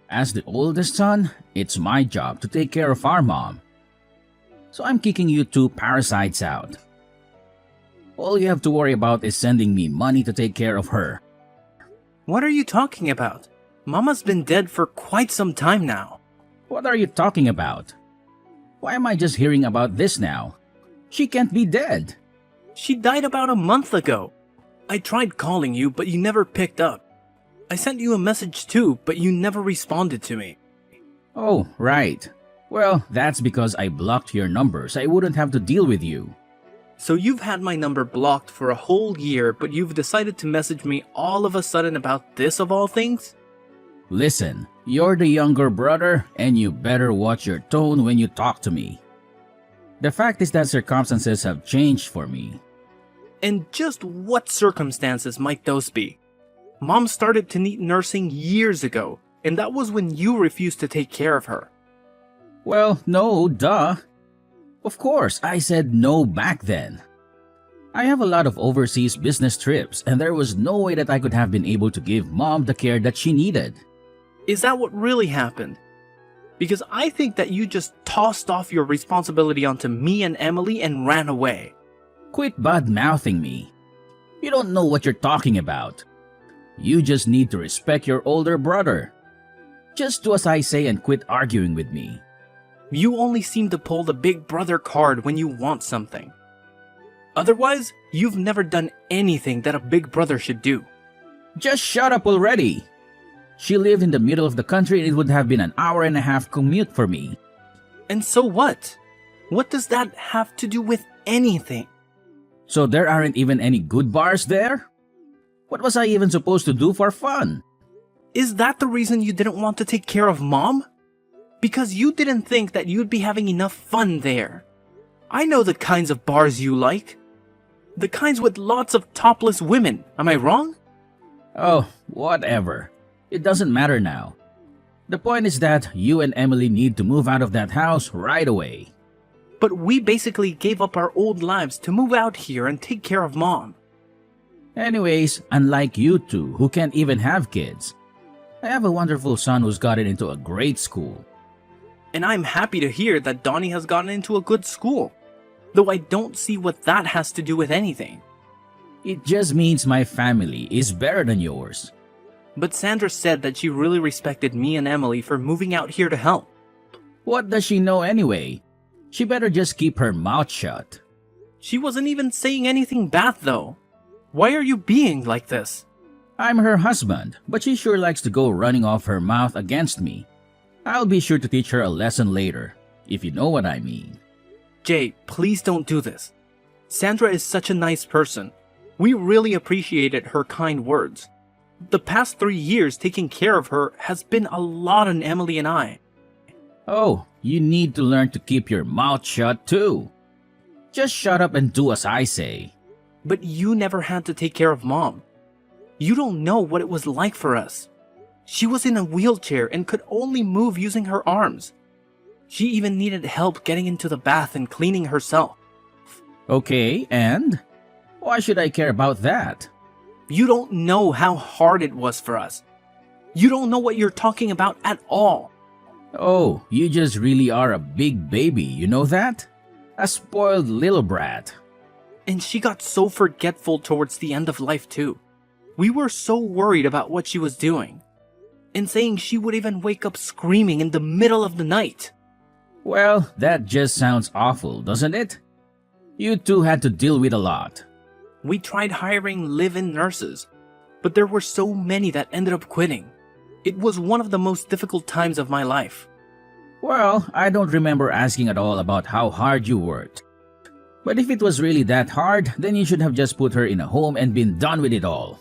As the oldest son, it's my job to take care of our mom. So I'm kicking you two parasites out. All you have to worry about is sending me money to take care of her. What are you talking about? Mama's been dead for quite some time now. What are you talking about? Why am I just hearing about this now? She can't be dead. She died about a month ago. I tried calling you, but you never picked up. I sent you a message too, but you never responded to me. Oh, right. Well, that's because I blocked your number so I wouldn't have to deal with you. So you've had my number blocked for a whole year, but you've decided to message me all of a sudden about this of all things? Listen, you're the younger brother and you better watch your tone when you talk to me. The fact is that circumstances have changed for me. And just what circumstances might those be? Mom started to need nursing years ago, and that was when you refused to take care of her. Well, no, duh. Of course, I said no back then. I have a lot of overseas business trips and there was no way that I could have been able to give Mom the care that she needed. Is that what really happened? Because I think that you just tossed off your responsibility onto me and Emily and ran away. Quit bad-mouthing me. You don't know what you're talking about. You just need to respect your older brother. Just do as I say and quit arguing with me. You only seem to pull the big brother card when you want something. Otherwise, you've never done anything that a big brother should do. Just shut up already. She lived in the middle of the country and it would have been an hour-and-a-half commute for me. And so what? What does that have to do with anything? So there aren't even any good bars there? What was I even supposed to do for fun? Is that the reason you didn't want to take care of Mom? Because you didn't think that you'd be having enough fun there. I know the kinds of bars you like. The kinds with lots of topless women, am I wrong? Oh, whatever. It doesn't matter now. The point is that you and Emily need to move out of that house right away. But we basically gave up our old lives to move out here and take care of Mom. Anyways, unlike you two who can't even have kids, I have a wonderful son who's gotten into a great school. And I'm happy to hear that Donnie has gotten into a good school, though I don't see what that has to do with anything. It just means my family is better than yours. But Sandra said that she really respected me and Emily for moving out here to help. What does she know anyway? She better just keep her mouth shut. She wasn't even saying anything bad though. Why are you being like this? I'm her husband, but she sure likes to go running off her mouth against me. I'll be sure to teach her a lesson later, if you know what I mean. Jay, please don't do this. Sandra is such a nice person. We really appreciated her kind words. The past 3 years taking care of her has been a lot on Emily and I. Oh, you need to learn to keep your mouth shut too. Just shut up and do as I say. But you never had to take care of Mom. You don't know what it was like for us. She was in a wheelchair and could only move using her arms. She even needed help getting into the bath and cleaning herself. Okay, and? Why should I care about that? You don't know how hard it was for us. You don't know what you're talking about at all. Oh, you just really are a big baby, you know that? A spoiled little brat. And she got so forgetful towards the end of life too. We were so worried about what she was doing. And saying she would even wake up screaming in the middle of the night. Well, that just sounds awful, doesn't it? You two had to deal with a lot. We tried hiring live-in nurses, but there were so many that ended up quitting. It was one of the most difficult times of my life. Well, I don't remember asking at all about how hard you worked. But if it was really that hard, then you should have just put her in a home and been done with it all.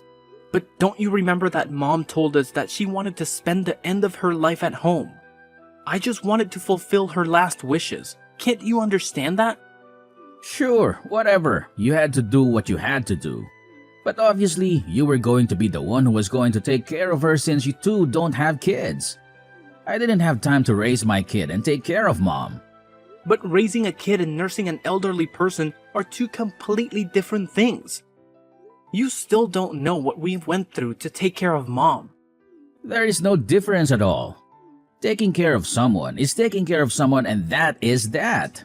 But don't you remember that Mom told us that she wanted to spend the end of her life at home? I just wanted to fulfill her last wishes. Can't you understand that? Sure, whatever. You had to do what you had to do. But obviously, you were going to be the one who was going to take care of her since you two don't have kids. I didn't have time to raise my kid and take care of Mom. But raising a kid and nursing an elderly person are two completely different things. You still don't know what we went through to take care of Mom. There is no difference at all. Taking care of someone is taking care of someone, and that is that.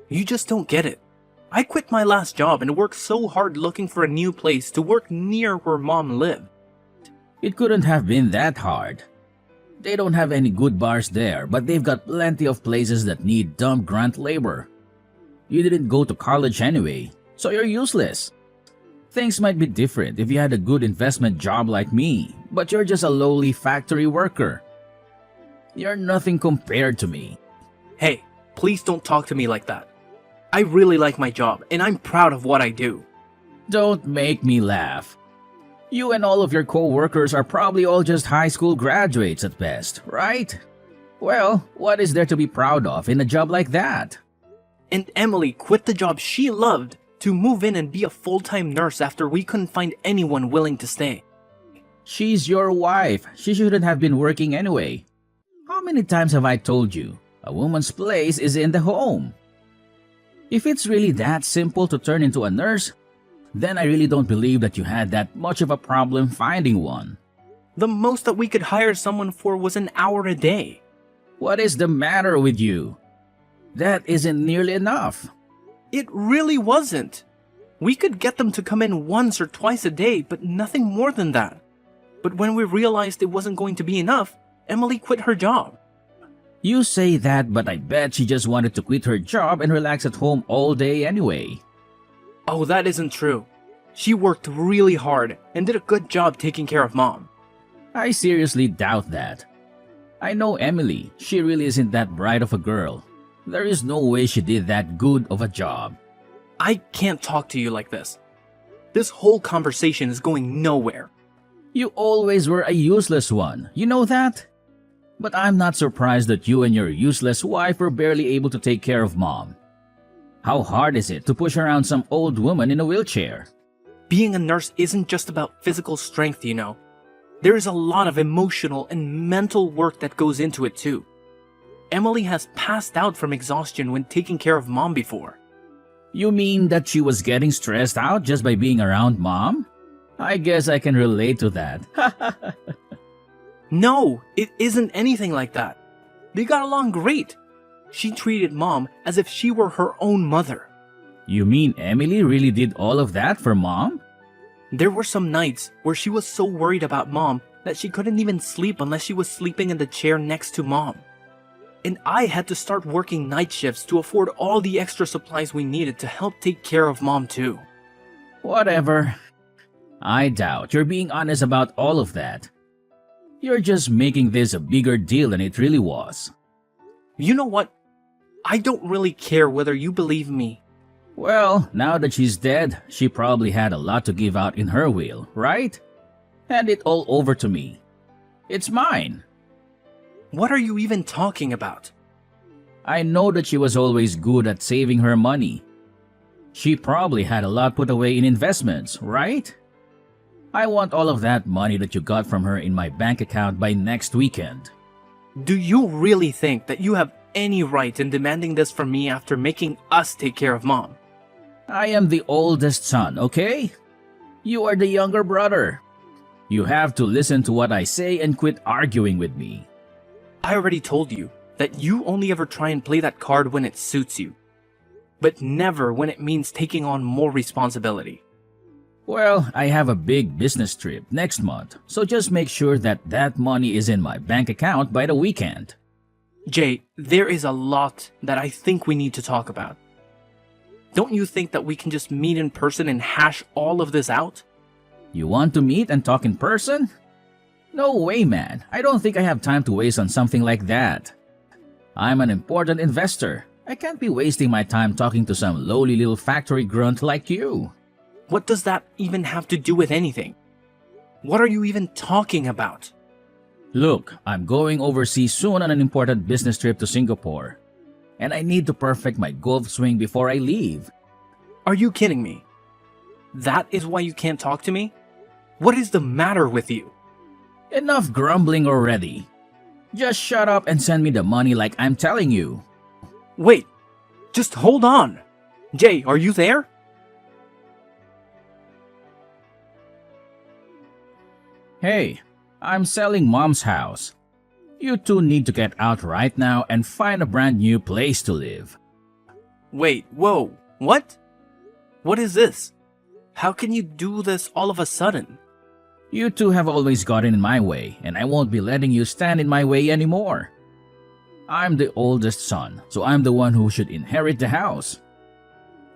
You just don't get it. I quit my last job and worked so hard looking for a new place to work near where Mom lived. It couldn't have been that hard. They don't have any good bars there, but they've got plenty of places that need dumb grunt labor. You didn't go to college anyway, so you're useless. Things might be different if you had a good investment job like me, but you're just a lowly factory worker. You're nothing compared to me. Hey, please don't talk to me like that. I really like my job, and I'm proud of what I do. Don't make me laugh. You and all of your co-workers are probably all just high school graduates at best, right? Well, what is there to be proud of in a job like that? And Emily quit the job she loved to move in and be a full-time nurse after we couldn't find anyone willing to stay. She's your wife. She shouldn't have been working anyway. How many times have I told you, a woman's place is in the home? If it's really that simple to turn into a nurse, then I really don't believe that you had that much of a problem finding one. The most that we could hire someone for was an hour a day. What is the matter with you? That isn't nearly enough. It really wasn't. We could get them to come in once or twice a day, but nothing more than that. But when we realized it wasn't going to be enough, Emily quit her job. You say that, but I bet she just wanted to quit her job and relax at home all day anyway. Oh, that isn't true. She worked really hard and did a good job taking care of Mom. I seriously doubt that. I know Emily. She really isn't that bright of a girl. There is no way she did that good of a job. I can't talk to you like this. This whole conversation is going nowhere. You always were a useless one, you know that? But I'm not surprised that you and your useless wife were barely able to take care of Mom. How hard is it to push around some old woman in a wheelchair? Being a nurse isn't just about physical strength, you know. There is a lot of emotional and mental work that goes into it too. Emily has passed out from exhaustion when taking care of Mom before. You mean that she was getting stressed out just by being around Mom? I guess I can relate to that. No, it isn't anything like that. They got along great. She treated Mom as if she were her own mother. You mean Emily really did all of that for Mom? There were some nights where she was so worried about Mom that she couldn't even sleep unless she was sleeping in the chair next to Mom. And I had to start working night shifts to afford all the extra supplies we needed to help take care of Mom too. Whatever. I doubt you're being honest about all of that. You're just making this a bigger deal than it really was. You know what? I don't really care whether you believe me. Well, now that she's dead, she probably had a lot to give out in her will, right? Hand it all over to me. It's mine. What are you even talking about? I know that she was always good at saving her money. She probably had a lot put away in investments, right? I want all of that money that you got from her in my bank account by next weekend. Do you really think that you have any right in demanding this from me after making us take care of Mom? I am the oldest son, okay? You are the younger brother. You have to listen to what I say and quit arguing with me. I already told you that you only ever try and play that card when it suits you, but never when it means taking on more responsibility. Well, I have a big business trip next month, so just make sure that that money is in my bank account by the weekend. Jay, there is a lot that I think we need to talk about. Don't you think that we can just meet in person and hash all of this out? You want to meet and talk in person? No way, man. I don't think I have time to waste on something like that. I'm an important investor. I can't be wasting my time talking to some lowly little factory grunt like you. What does that even have to do with anything? What are you even talking about? Look, I'm going overseas soon on an important business trip to Singapore. And I need to perfect my golf swing before I leave. Are you kidding me? That is why you can't talk to me? What is the matter with you? Enough grumbling already. Just shut up and send me the money like I'm telling you. Wait, just hold on. Jay, are you there? Hey, I'm selling Mom's house. You two need to get out right now and find a brand new place to live. Wait, whoa, what? What is this? How can you do this all of a sudden? You two have always gotten in my way, and I won't be letting you stand in my way anymore. I'm the oldest son, so I'm the one who should inherit the house.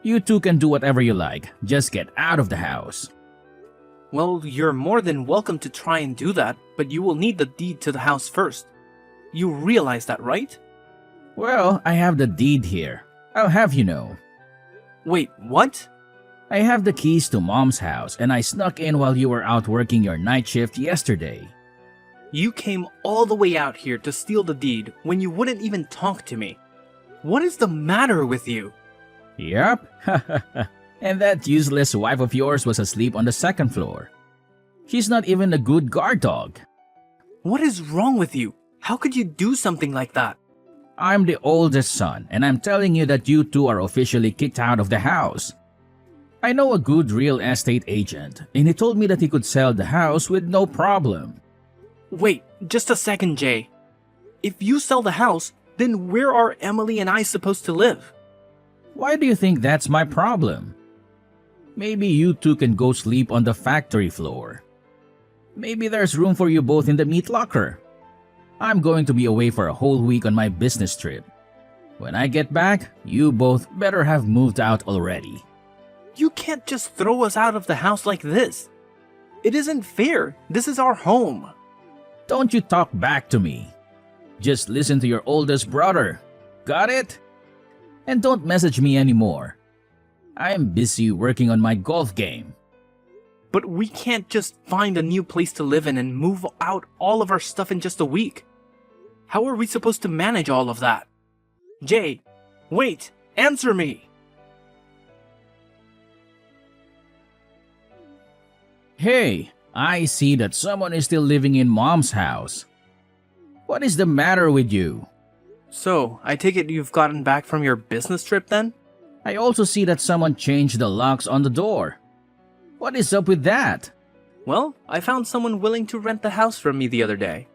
You two can do whatever you like, just get out of the house. Well, you're more than welcome to try and do that, but you will need the deed to the house first. You realize that, right? Well, I have the deed here. I'll have you know. Wait, what? I have the keys to Mom's house, and I snuck in while you were out working your night shift yesterday. You came all the way out here to steal the deed when you wouldn't even talk to me. What is the matter with you? Yup. And that useless wife of yours was asleep on the second floor. She's not even a good guard dog. What is wrong with you? How could you do something like that? I'm the oldest son, and I'm telling you that you two are officially kicked out of the house. I know a good real estate agent, and he told me that he could sell the house with no problem. Wait, just a second, Jay. If you sell the house, then where are Emily and I supposed to live? Why do you think that's my problem? Maybe you two can go sleep on the factory floor. Maybe there's room for you both in the meat locker. I'm going to be away for a whole week on my business trip. When I get back, you both better have moved out already. You can't just throw us out of the house like this. It isn't fair. This is our home. Don't you talk back to me. Just listen to your oldest brother. Got it? And don't message me anymore. I'm busy working on my golf game. But we can't just find a new place to live in and move out all of our stuff in just a week. How are we supposed to manage all of that? Jay, wait, answer me. Hey, I see that someone is still living in Mom's house. What is the matter with you? So, I take it you've gotten back from your business trip then? I also see that someone changed the locks on the door. What is up with that? Well, I found someone willing to rent the house from me the other day.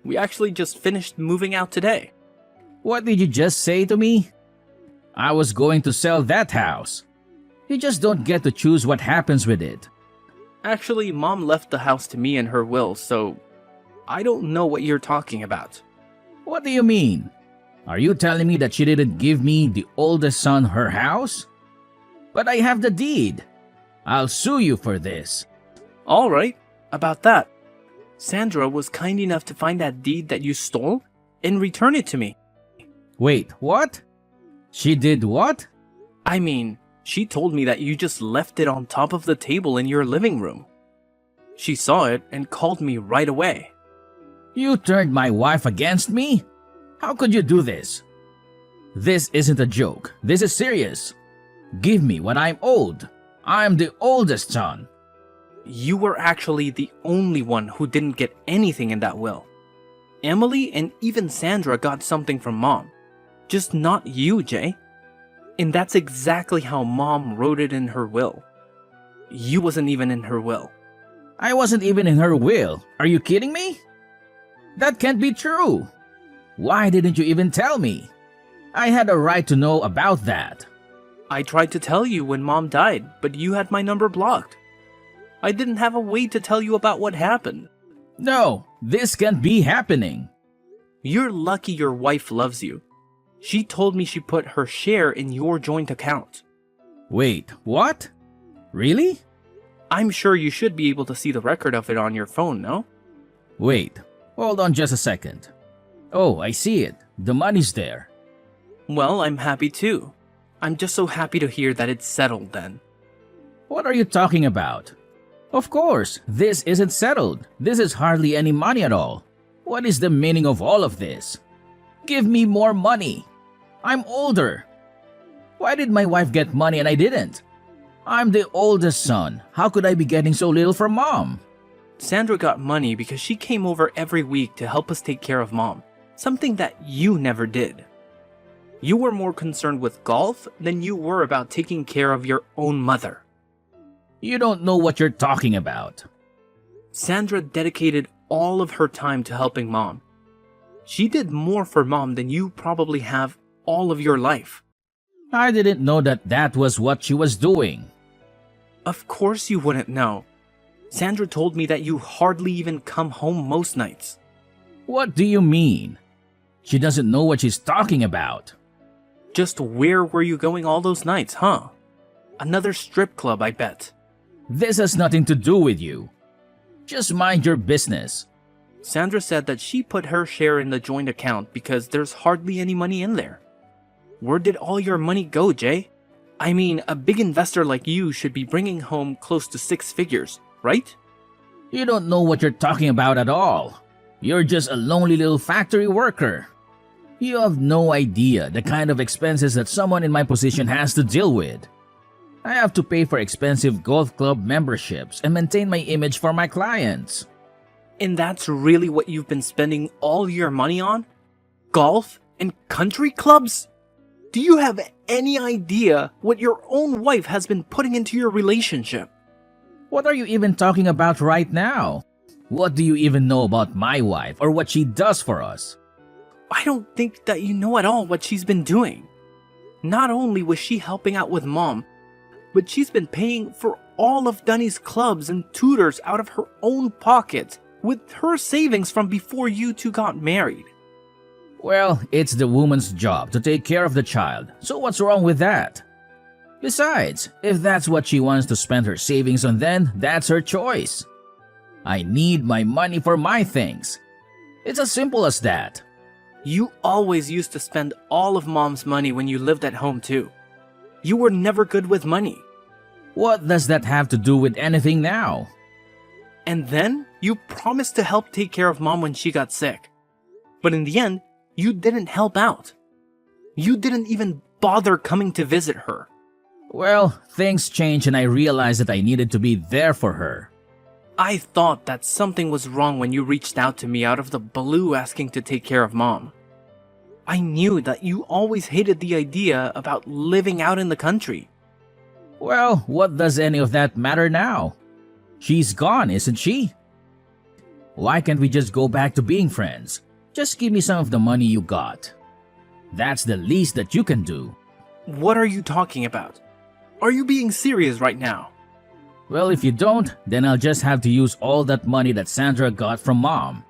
We actually just finished moving out today. What did you just say to me? I was going to sell that house. You just don't get to choose what happens with it. Actually, Mom left the house to me in her will, so I don't know what you're talking about. What do you mean? Are you telling me that she didn't give me, the oldest son, her house? But I have the deed. I'll sue you for this. Alright, about that. Sandra was kind enough to find that deed that you stole and return it to me. Wait, what? She did what? I mean, she told me that you just left it on top of the table in your living room. She saw it and called me right away. You turned my wife against me? How could you do this? This isn't a joke. This is serious. Give me what I'm owed. I'm the oldest son. You were actually the only one who didn't get anything in that will. Emily and even Sandra got something from Mom. Just not you, Jay. And that's exactly how Mom wrote it in her will. You wasn't even in her will. I wasn't even in her will. Are you kidding me? That can't be true. Why didn't you even tell me? I had a right to know about that. I tried to tell you when Mom died, but you had my number blocked. I didn't have a way to tell you about what happened. No, this can't be happening. You're lucky your wife loves you. She told me she put her share in your joint account. Wait, what? Really? I'm sure you should be able to see the record of it on your phone, no? Wait, hold on just a second. Oh, I see it. The money's there. Well, I'm happy too. I'm just so happy to hear that it's settled then. What are you talking about? Of course, this isn't settled. This is hardly any money at all. What is the meaning of all of this? Give me more money. I'm older. Why did my wife get money and I didn't? I'm the oldest son. How could I be getting so little from Mom? Sandra got money because she came over every week to help us take care of Mom. Something that you never did. You were more concerned with golf than you were about taking care of your own mother. You don't know what you're talking about. Sandra dedicated all of her time to helping Mom. She did more for Mom than you probably have all of your life. I didn't know that that was what she was doing. Of course you wouldn't know. Sandra told me that you hardly even come home most nights. What do you mean? She doesn't know what she's talking about. Just where were you going all those nights, huh? Another strip club, I bet. This has nothing to do with you. Just mind your business. Sandra said that she put her share in the joint account because there's hardly any money in there. Where did all your money go, Jay? I mean, a big investor like you should be bringing home close to 6 figures, right? You don't know what you're talking about at all. You're just a lonely little factory worker. You have no idea the kind of expenses that someone in my position has to deal with. I have to pay for expensive golf club memberships and maintain my image for my clients. And that's really what you've been spending all your money on? Golf and country clubs? Do you have any idea what your own wife has been putting into your relationship? What are you even talking about right now? What do you even know about my wife or what she does for us? I don't think that you know at all what she's been doing. Not only was she helping out with Mom, but she's been paying for all of Dunny's clubs and tutors out of her own pocket with her savings from before you two got married. Well, it's the woman's job to take care of the child, so what's wrong with that? Besides, if that's what she wants to spend her savings on, then that's her choice. I need my money for my things. It's as simple as that. You always used to spend all of Mom's money when you lived at home too. You were never good with money. What does that have to do with anything now? And then you promised to help take care of Mom when she got sick. But in the end, you didn't help out. You didn't even bother coming to visit her. Well, things changed and I realized that I needed to be there for her. I thought that something was wrong when you reached out to me out of the blue asking to take care of Mom. I knew that you always hated the idea about living out in the country. Well, what does any of that matter now? She's gone, isn't she? Why can't we just go back to being friends? Just give me some of the money you got. That's the least that you can do. What are you talking about? Are you being serious right now? Well, if you don't, then I'll just have to use all that money that Sandra got from Mom.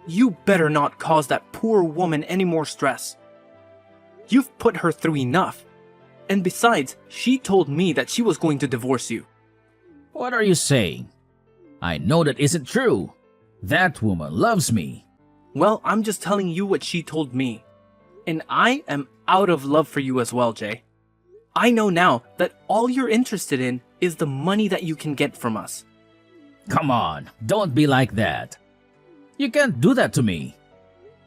You better not cause that poor woman any more stress. You've put her through enough. And besides, she told me that she was going to divorce you. What are you saying? I know that isn't true. That woman loves me. Well, I'm just telling you what she told me. And I am out of love for you as well, Jay. I know now that all you're interested in is the money that you can get from us. Come on, don't be like that. You can't do that to me.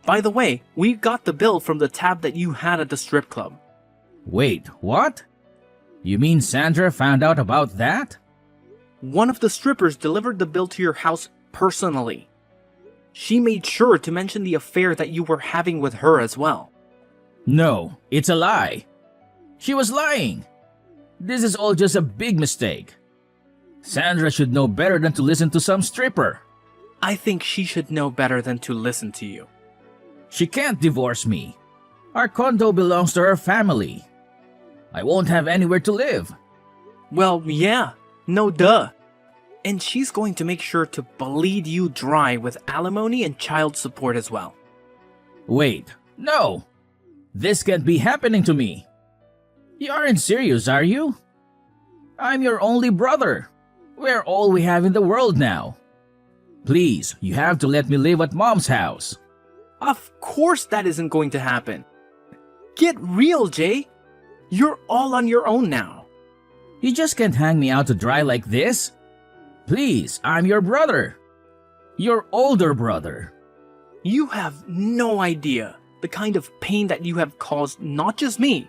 By the way, we got the bill from the tab that you had at the strip club. Wait, what? You mean Sandra found out about that? One of the strippers delivered the bill to your house personally. She made sure to mention the affair that you were having with her as well. No, it's a lie. She was lying. This is all just a big mistake. Sandra should know better than to listen to some stripper. I think she should know better than to listen to you. She can't divorce me. Our condo belongs to her family. I won't have anywhere to live. Well, yeah, no duh. And she's going to make sure to bleed you dry with alimony and child support as well. Wait, no. This can't be happening to me. You aren't serious, are you? I'm your only brother. We're all we have in the world now. Please, you have to let me live at Mom's house. Of course that isn't going to happen. Get real, Jay. You're all on your own now. You just can't hang me out to dry like this. Please, I'm your brother. Your older brother. You have no idea the kind of pain that you have caused not just me,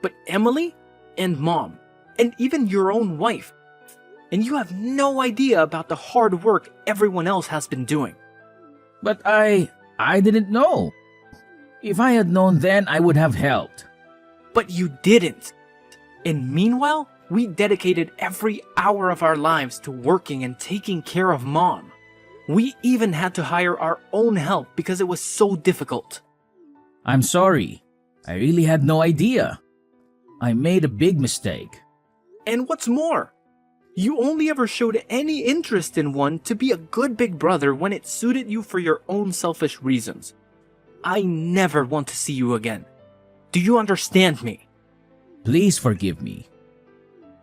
but Emily and Mom, and even your own wife. And you have no idea about the hard work everyone else has been doing. But I didn't know. If I had known then, I would have helped. But you didn't. And meanwhile, we dedicated every hour of our lives to working and taking care of Mom. We even had to hire our own help because it was so difficult. I'm sorry. I really had no idea. I made a big mistake. And what's more, you only ever showed any interest in one to be a good big brother when it suited you for your own selfish reasons. I never want to see you again. Do you understand me? Please forgive me.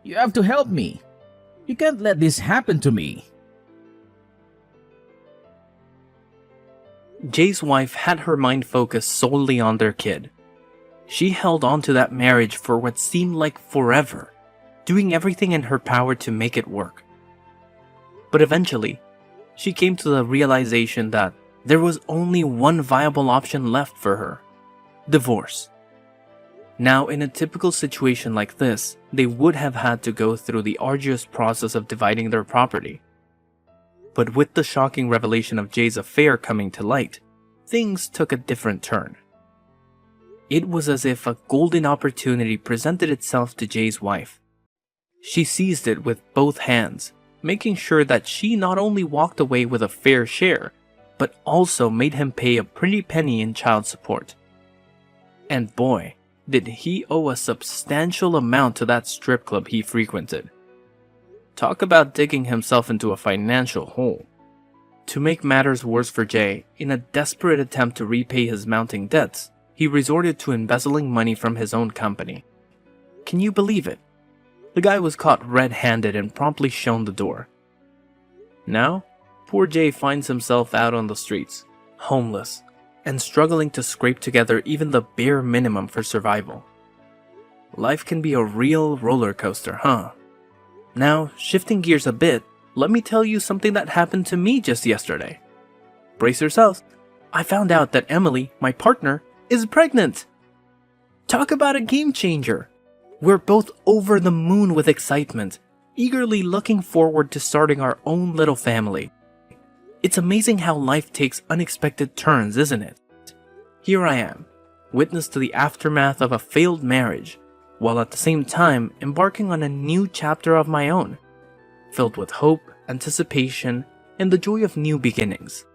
You have to help me. You can't let this happen to me. Jay's wife had her mind focused solely on their kid. She held on to that marriage for what seemed like forever, doing everything in her power to make it work. But eventually, she came to the realization that there was only one viable option left for her: divorce. Now, in a typical situation like this, they would have had to go through the arduous process of dividing their property. But with the shocking revelation of Jay's affair coming to light, things took a different turn. It was as if a golden opportunity presented itself to Jay's wife. She seized it with both hands, making sure that she not only walked away with a fair share, but also made him pay a pretty penny in child support. And boy, did he owe a substantial amount to that strip club he frequented. Talk about digging himself into a financial hole. To make matters worse for Jay, in a desperate attempt to repay his mounting debts, he resorted to embezzling money from his own company. Can you believe it? The guy was caught red-handed and promptly shown the door. Now, poor Jay finds himself out on the streets, homeless, and struggling to scrape together even the bare minimum for survival. Life can be a real roller coaster, huh? Now, shifting gears a bit, let me tell you something that happened to me just yesterday. Brace yourselves. I found out that Emily, my partner, is pregnant. Talk about a game changer. We're both over the moon with excitement, eagerly looking forward to starting our own little family. It's amazing how life takes unexpected turns, isn't it? Here I am, witness to the aftermath of a failed marriage, while at the same time embarking on a new chapter of my own, filled with hope, anticipation, and the joy of new beginnings.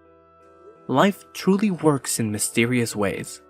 Life truly works in mysterious ways.